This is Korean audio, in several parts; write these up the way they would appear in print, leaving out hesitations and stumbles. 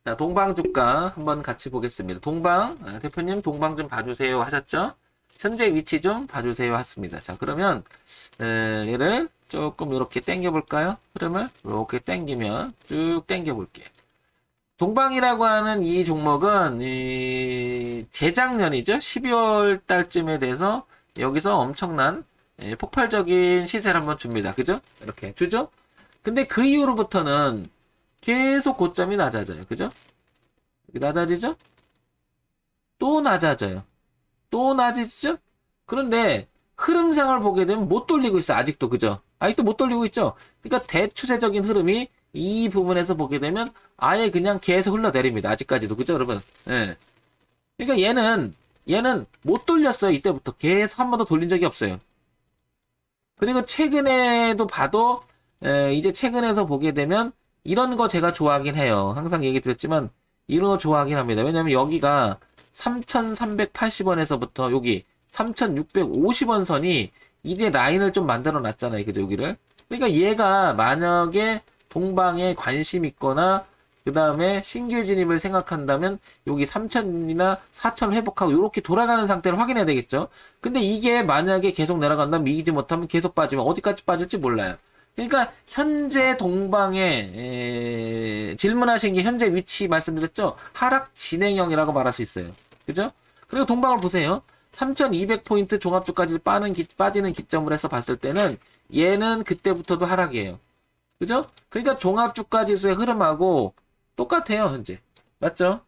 자, 동방주가 한번 같이 보겠습니다. 대표님 동방 좀 봐주세요 하셨죠? 현재 위치 좀 봐주세요 했습니다. 자, 그러면 얘를 조금 이렇게 당겨 볼까요? 흐름을 이렇게 당기면 쭉 당겨 볼게요. 동방이라고 하는 이 종목은 재작년이죠. 12월 달쯤에 돼서 여기서 엄청난 폭발적인 시세를 한번 줍니다. 그죠? 이렇게 주죠? 근데 그 이후로부터는 계속 고점이 낮아져요. 그죠? 낮아지죠? 또 낮아져요. 또 낮아지죠? 그런데 흐름상을 보게 되면 못 돌리고 있어. 아직도. 그죠? 아직도 못 돌리고 있죠? 그러니까 대추세적인 흐름이 이 부분에서 보게 되면 아예 그냥 계속 흘러내립니다. 아직까지도. 그죠, 여러분? 예. 그러니까 얘는 못 돌렸어요. 이때부터. 계속 한 번도 돌린 적이 없어요. 그리고 최근에도 봐도, 이제 최근에서 보게 되면 이런 거 제가 좋아하긴 해요. 항상 얘기 드렸지만 이런 거 좋아하긴 합니다. 왜냐면 여기가 3,380원에서부터 여기 3,650원 선이 이제 라인을 좀 만들어 놨잖아요. 그죠, 여기를. 그러니까 얘가 만약에 동방에 관심 있거나 그 다음에 신규 진입을 생각한다면 여기 3,000이나 4,000 회복하고 이렇게 돌아가는 상태를 확인해야 되겠죠. 근데 이게 만약에 계속 내려간다면 이기지 못하면 계속 빠지면 어디까지 빠질지 몰라요. 그러니까 현재 동방에 질문하신 게 현재 위치 말씀드렸죠. 하락 진행형이라고 말할 수 있어요. 그죠? 그리고 동방을 보세요. 3,200포인트 종합주까지 빠지는 기점으로 해서 봤을 때는 얘는 그때부터도 하락이에요. 그죠? 그러니까 종합주가 지수의 흐름하고 똑같아요, 현재. 맞죠?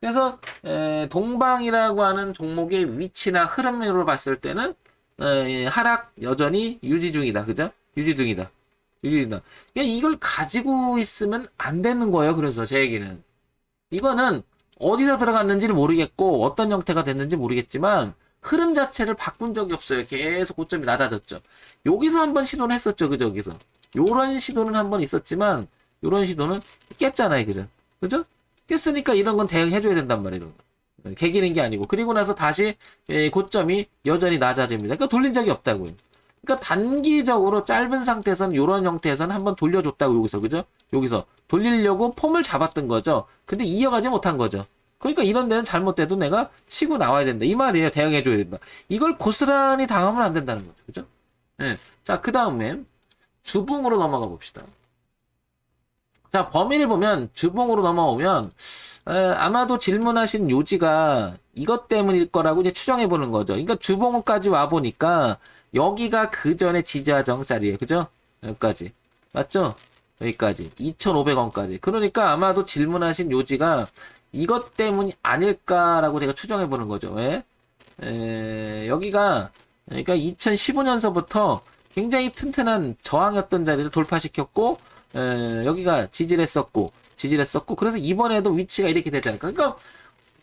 그래서 동방이라고 하는 종목의 위치나 흐름으로 봤을 때는 하락 여전히 유지 중이다. 그죠? 유지 중이다. 유지 중이다. 그러니까 이걸 가지고 있으면 안 되는 거예요. 그래서 제 얘기는. 이거는 어디서 들어갔는지를 모르겠고 어떤 형태가 됐는지 모르겠지만 흐름 자체를 바꾼 적이 없어요. 계속 고점이 낮아졌죠. 여기서 한번 시도는 했었죠. 그죠? 여기서. 요런 시도는 한번 있었지만 요런 시도는 깼잖아요. 그죠? 그죠? 깼으니까 이런 건 대응해줘야 된단 말이에요. 개기는 게 아니고. 그리고 나서 다시 고점이 여전히 낮아집니다. 그러니까 돌린 적이 없다고요. 그러니까 단기적으로 짧은 상태에서는 요런 형태에서는 한번 돌려줬다고 여기서. 그죠? 여기서 돌리려고 폼을 잡았던 거죠. 근데 이어가지 못한 거죠. 그러니까 이런 데는 잘못돼도 내가 치고 나와야 된다. 이 말이에요. 대응해줘야 된다. 이걸 고스란히 당하면 안 된다는 거죠. 그죠? 네. 자, 그 다음에 주봉으로 넘어가 봅시다. 자, 범위를 보면 주봉으로 넘어오면 아마도 질문하신 요지가 이것 때문일 거라고 이제 추정해 보는 거죠. 그러니까 주봉까지 와 보니까 여기가 그 전에 지지하정 자리예요. 그죠? 여기까지. 맞죠? 여기까지. 2,500원까지. 그러니까 아마도 질문하신 요지가 이것 때문이 아닐까라고 제가 추정해 보는 거죠. 왜? 여기가 그러니까 2015년서부터 굉장히 튼튼한 저항이었던 자리를 돌파시켰고 여기가 지지했었고 그래서 이번에도 위치가 이렇게 되지 않을까. 그러니까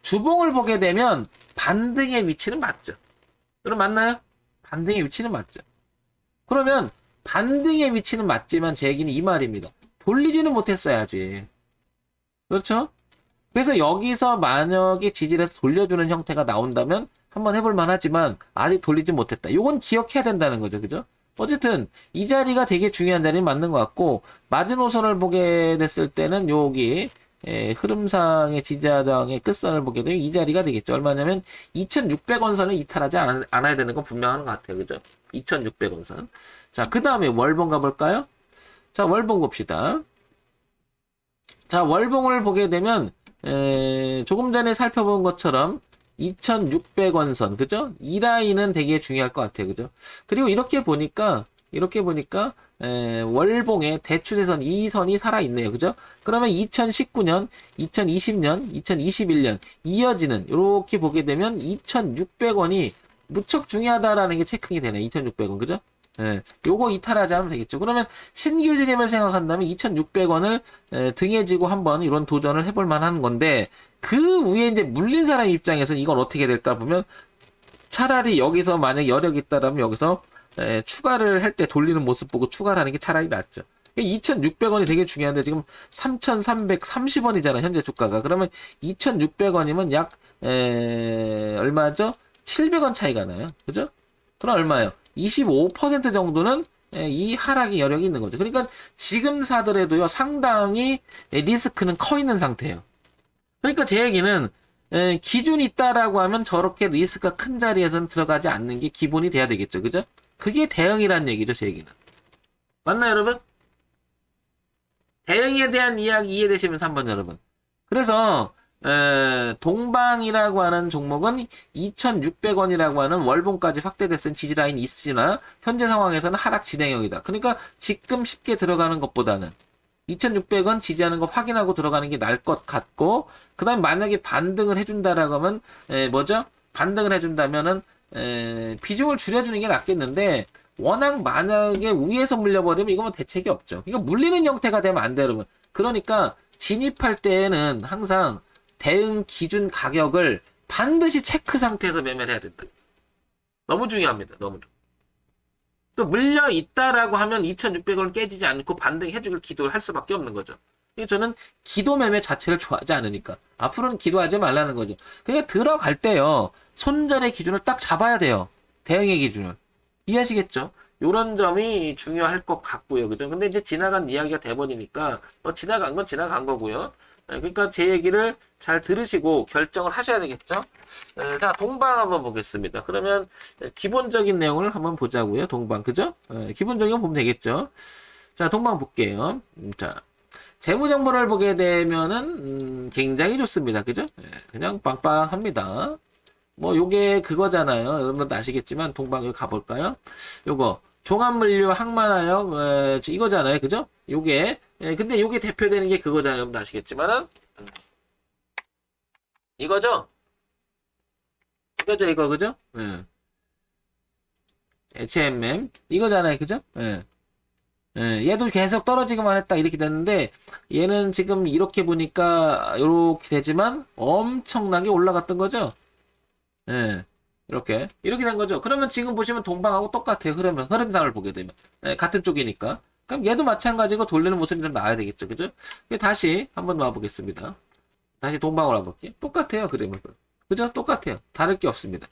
주봉을 보게 되면 반등의 위치는 맞죠. 그럼 맞나요? 반등의 위치는 맞죠. 그러면 반등의 위치는 맞지만 제 얘기는 이 말입니다. 돌리지는 못했어야지. 그렇죠? 그래서 여기서 만약에 지지를 해서 돌려주는 형태가 나온다면 한번 해볼 만하지만 아직 돌리지 못했다. 이건 기억해야 된다는 거죠. 그죠? 어쨌든 이 자리가 되게 중요한 자리는 맞는 것 같고 마지노선을 보게 됐을 때는 여기 흐름상의 지지하장의 끝선을 보게 되면 이 자리가 되겠죠. 얼마냐면 2,600원 선을 이탈하지 않아야 되는 건 분명한 것 같아요. 그죠? 2,600원 선. 자, 그 다음에 월봉 가볼까요? 자, 월봉 봅시다. 자, 월봉을 보게 되면 조금 전에 살펴본 것처럼 2,600원 선, 그죠? 이 라인은 되게 중요할 것 같아요, 그죠? 그리고 이렇게 보니까 월봉의 대추세선 이 선이 살아있네요, 그죠? 그러면 2019년, 2020년, 2021년 이어지는 이렇게 보게 되면 2,600원이 무척 중요하다라는 게 체크가 되네, 2,600원, 그죠? 요거 이탈하지 않으면 되겠죠. 그러면 신규 진입을 생각한다면 2,600원을 등에 지고 한번 이런 도전을 해볼 만한 건데 그 위에 이제 물린 사람 입장에서는 이건 어떻게 될까 보면 차라리 여기서 만약 여력이 있다라면 여기서 추가를 할 때 돌리는 모습 보고 추가를 하는 게 차라리 낫죠. 2,600원이 되게 중요한데 지금 3,330원이잖아 현재 주가가. 그러면 2,600원이면 약 얼마죠? 700원 차이가 나요. 그죠? 그럼 얼마예요? 25% 정도는 이 하락의 여력이 있는 거죠. 그러니까 지금 사더라도요, 상당히 리스크는 커 있는 상태예요. 그러니까 제 얘기는 기준이 있다라고 하면 저렇게 리스크가 큰 자리에서는 들어가지 않는 게 기본이 돼야 되겠죠. 그죠? 그게 대응이라는 얘기죠, 제 얘기는. 맞나요, 여러분? 대응에 대한 이야기 이해되시면서 한번 여러분. 그래서 동방이라고 하는 종목은 2,600원이라고 하는 월봉까지 확대됐은 지지라인이 있으나 현재 상황에서는 하락 진행형이다. 그러니까 지금 쉽게 들어가는 것보다는 2,600원 지지하는 거 확인하고 들어가는 게 나을 것 같고, 그 다음에 만약에 반등을 해준다라고 하면 뭐죠? 반등을 해준다면은 비중을 줄여주는 게 낫겠는데, 워낙 만약에 위에서 물려버리면 이거는 대책이 없죠. 이거 물리는 형태가 되면 안 돼요, 여러분. 그러니까 진입할 때에는 항상 대응 기준 가격을 반드시 체크 상태에서 매매를 해야 된다. 너무 중요합니다. 너무. 또 물려 있다라고 하면 2,600원 깨지지 않고 반등해주길 기도를 할 수밖에 없는 거죠. 저는 기도 매매 자체를 좋아하지 않으니까 앞으로는 기도하지 말라는 거죠. 그러니까 들어갈 때요, 손절의 기준을 딱 잡아야 돼요. 대응의 기준을. 이해하시겠죠? 요런 점이 중요할 것 같고요. 그죠? 근데 이제 지나간 이야기가 돼버리니까 지나간 건 지나간 거고요. 그러니까 제 얘기를 잘 들으시고 결정을 하셔야 되겠죠? 자, 동방 한번 보겠습니다. 그러면 기본적인 내용을 한번 보자고요. 동방, 그죠? 기본적인 거 보면 되겠죠? 자, 동방 볼게요. 자, 재무정보를 보게 되면은 굉장히 좋습니다. 그죠? 그냥 빵빵합니다. 뭐 요게 그거잖아요. 여러분도 아시겠지만 동방 여기 가볼까요? 요거 종합물류 항만하역 이거잖아요. 그죠? 요게 근데 요게 대표되는 게 그거잖아요. 여러분도 아시겠지만은 이거죠? 이거죠, 이거. 그죠? HMM 이거잖아요. 그죠? 얘도 계속 떨어지기만 했다 이렇게 됐는데, 얘는 지금 이렇게 보니까 이렇게 되지만 엄청나게 올라갔던 거죠. 이렇게 된 거죠. 그러면 지금 보시면 동방하고 똑같아요. 흐름상을 보게 되면 같은 쪽이니까. 그럼 얘도 마찬가지고 돌리는 모습이 좀 나와야 되겠죠. 그죠? 다시 한번 와보겠습니다. 다시 동방으로 와볼게요. 똑같아요. 그림을. 그죠? 똑같아요. 다를 게 없습니다.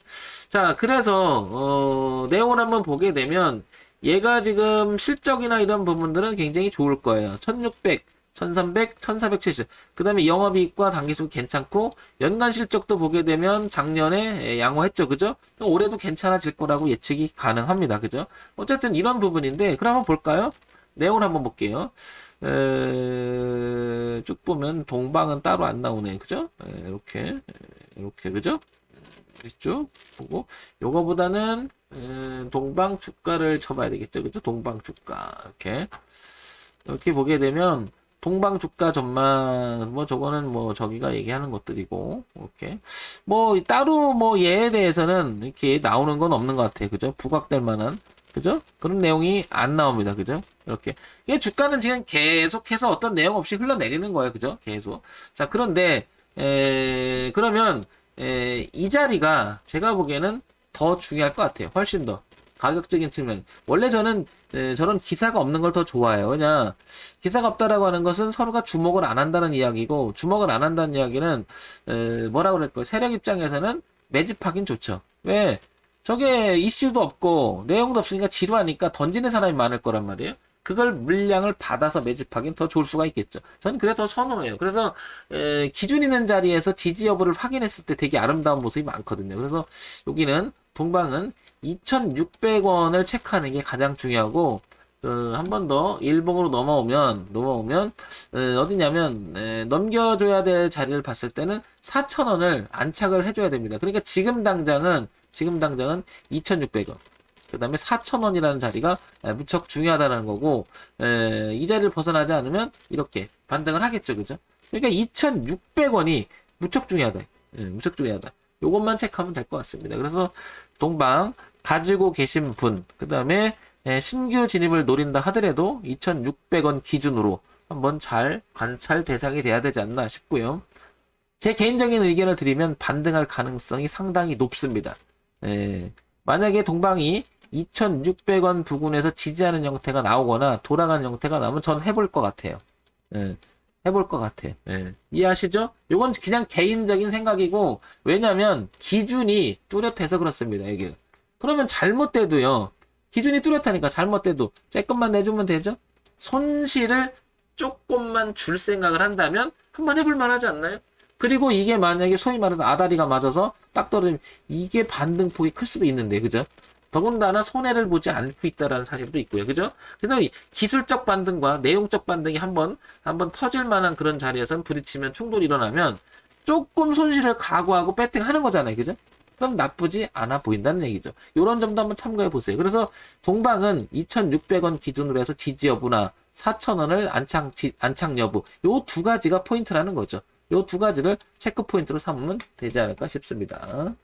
자, 그래서 내용을 한번 보게 되면 얘가 지금 실적이나 이런 부분들은 굉장히 좋을 거예요. 1600, 1300, 1470. 그 다음에 영업이익과 단기수 괜찮고, 연간 실적도 보게 되면 작년에 양호했죠. 그죠? 올해도 괜찮아질 거라고 예측이 가능합니다. 그죠? 어쨌든 이런 부분인데, 그럼 한번 볼까요? 내용을 한번 볼게요. 쭉 보면 동방은 따로 안 나오네. 그죠? 이렇게, 그죠? 쭉 보고, 요거보다는 동방 주가를 쳐봐야 되겠죠. 그죠? 동방 주가. 이렇게 보게 되면, 동방 주가 전망, 뭐, 저거는 뭐, 저기가 얘기하는 것들이고, 이렇게. 뭐, 따로 뭐, 얘에 대해서는 이렇게 나오는 건 없는 것 같아요. 그죠? 부각될 만한. 그죠? 그런 내용이 안 나옵니다. 그죠? 이렇게. 이 주가는 지금 계속해서 어떤 내용 없이 흘러내리는 거예요. 그죠? 계속. 자, 그런데, 그러면, 이 자리가 제가 보기에는 더 중요할 것 같아요. 훨씬 더. 가격적인 측면. 원래 저는 저런 기사가 없는 걸 더 좋아해요. 왜냐, 기사가 없다라고 하는 것은 서로가 주목을 안 한다는 이야기고, 주목을 안 한다는 이야기는 뭐라고 그럴까요? 세력 입장에서는 매집하긴 좋죠. 왜? 저게 이슈도 없고 내용도 없으니까 지루하니까 던지는 사람이 많을 거란 말이에요. 그걸 물량을 받아서 매집하긴 더 좋을 수가 있겠죠. 저는 그래서 선호해요. 그래서 기준 있는 자리에서 지지 여부를 확인했을 때 되게 아름다운 모습이 많거든요. 그래서 여기는 동방은 2,600원을 체크하는 게 가장 중요하고, 한 번 더 일봉으로 넘어오면 어디냐면 넘겨줘야 될 자리를 봤을 때는 4,000원을 안착을 해줘야 됩니다. 그러니까 지금 당장은 2,600원. 그 다음에 4,000원이라는 자리가 무척 중요하다는 거고, 이 자리를 벗어나지 않으면 이렇게 반등을 하겠죠. 그죠? 그러니까 2,600원이 무척 중요하다. 무척 중요하다. 요것만 체크하면 될 것 같습니다. 그래서 동방 가지고 계신 분, 그 다음에 신규 진입을 노린다 하더라도 2,600원 기준으로 한번 잘 관찰 대상이 돼야 되지 않나 싶고요. 제 개인적인 의견을 드리면 반등할 가능성이 상당히 높습니다. 만약에 동방이 2,600원 부근에서 지지하는 형태가 나오거나 돌아가는 형태가 나오면 전 해볼 것 같아요. 해볼 것 같아요. 이해하시죠? 이건 그냥 개인적인 생각이고, 왜냐면 기준이 뚜렷해서 그렇습니다. 이게. 그러면 잘못돼도요, 기준이 뚜렷하니까 잘못돼도 쬐끔만 내주면 되죠. 손실을 조금만 줄 생각을 한다면 한번 해볼 만하지 않나요? 그리고 이게 만약에 소위 말해서 아다리가 맞아서 딱 떨어지면 이게 반등폭이 클 수도 있는데, 그죠? 더군다나 손해를 보지 않고 있다라는 사실도 있고요. 그죠? 그래서 이 기술적 반등과 내용적 반등이 한번 터질 만한 그런 자리에선 부딪히면 충돌이 일어나면 조금 손실을 각오하고 배팅하는 거잖아요. 그죠? 그럼 나쁘지 않아 보인다는 얘기죠. 이런 점도 한번 참고해 보세요. 그래서 동방은 2,600원 기준으로 해서 지지 여부나 4,000원을 안착 여부, 요 두 가지가 포인트라는 거죠. 요 두 가지를 체크 포인트로 삼으면 되지 않을까 싶습니다.